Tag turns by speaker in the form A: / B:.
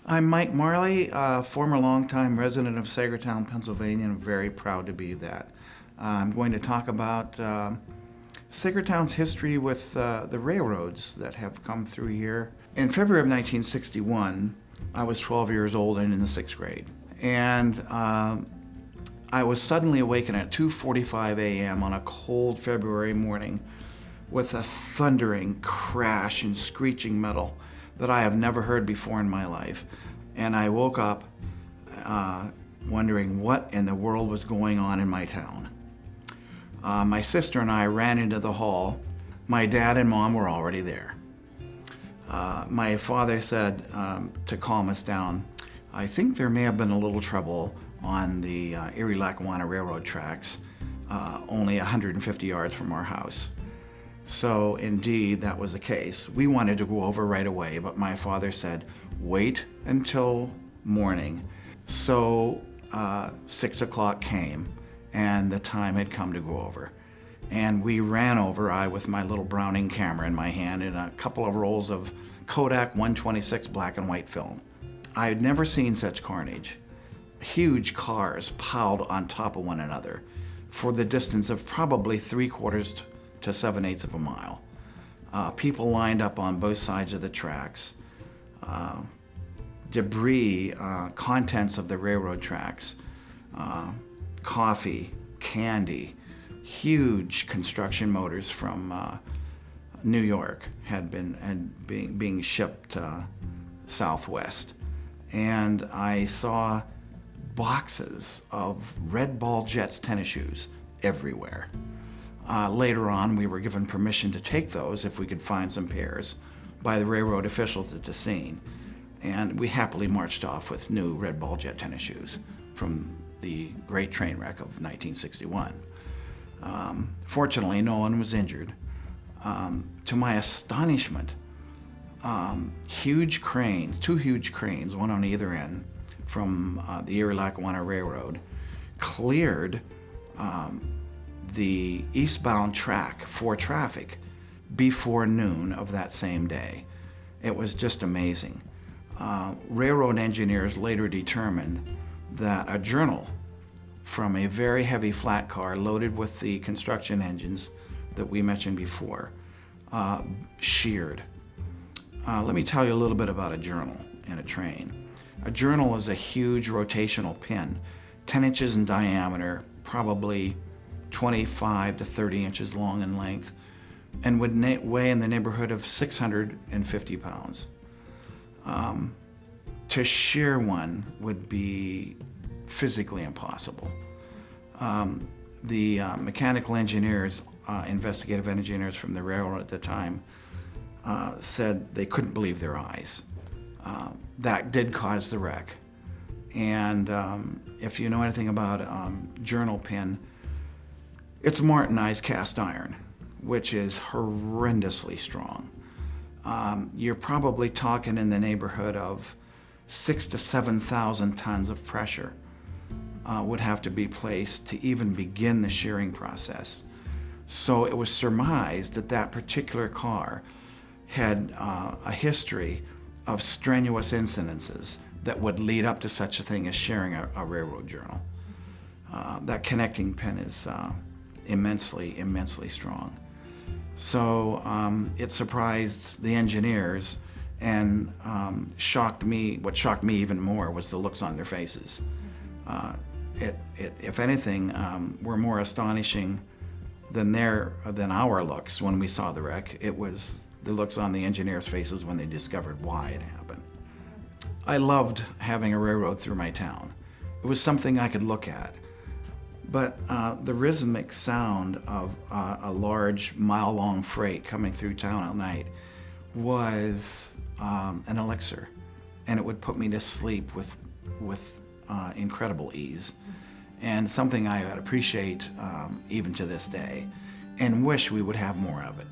A: I'm Mike Marley, former longtime resident of Saegertown, Pennsylvania, and I'm very proud to be that. I'm going to talk about Saegertown's history with the railroads that have come through here. In February of 1961, I was 12 years old and in the 6th grade. And I was suddenly awakened at 2:45 a.m. on a cold February morning with a thundering crash and screeching metal that I have never heard before in my life. And I woke up wondering what in the world was going on in my town. My sister and I ran into the hall. My dad and mom were already there. My father said to calm us down, I think there may have been a little trouble on the Erie-Lackawanna Railroad tracks, only 150 yards from our house. So indeed, that was the case. We wanted to go over right away, but my father said, wait until morning. So 6 o'clock came, and the time had come to go over. And we ran over, I with my little Browning camera in my hand and a couple of rolls of Kodak 126 black and white film. I had never seen such carnage. Huge cars piled on top of one another for the distance of probably 3/4 to 7/8 of a mile. People lined up on both sides of the tracks. Debris, contents of the railroad tracks, coffee, candy, huge construction motors from New York had been being shipped southwest. And I saw boxes of Red Ball Jets tennis shoes everywhere. Later on, we were given permission to take those if we could find some pairs by the railroad officials at the scene. And we happily marched off with new Red Ball Jet tennis shoes from the great train wreck of 1961. Fortunately, no one was injured. To my astonishment, huge cranes, 2 huge cranes, one on either end, from the Erie-Lackawanna Railroad, cleared the eastbound track for traffic before noon of that same day. It was just amazing. Railroad engineers later determined that a journal from a very heavy flat car loaded with the construction engines that we mentioned before sheared. Let me tell you a little bit about a journal in a train. A journal is a huge rotational pin, 10 inches in diameter, probably 25 to 30 inches long in length, and would weigh in the neighborhood of 650 pounds. To shear one would be physically impossible. The mechanical engineers, investigative engineers from the railroad at the time, said they couldn't believe their eyes. That did cause the wreck. And if you know anything about journal pin, it's Martinized cast iron, which is horrendously strong. You're probably talking in the neighborhood of 6,000 to 7,000 tons of pressure would have to be placed to even begin the shearing process. So it was surmised that that particular car had a history of strenuous incidences that would lead up to such a thing as shearing a railroad journal. That connecting pin is immensely, immensely strong. So it surprised the engineers and shocked me. What shocked me even more was the looks on their faces. If anything, were more astonishing than our looks when we saw the wreck. It was the looks on the engineers' faces when they discovered why it happened. I loved having a railroad through my town. It was something I could look at. But the rhythmic sound of a large mile-long freight coming through town at night was an elixir, and it would put me to sleep with incredible ease, and something I appreciate even to this day, and wish we would have more of it.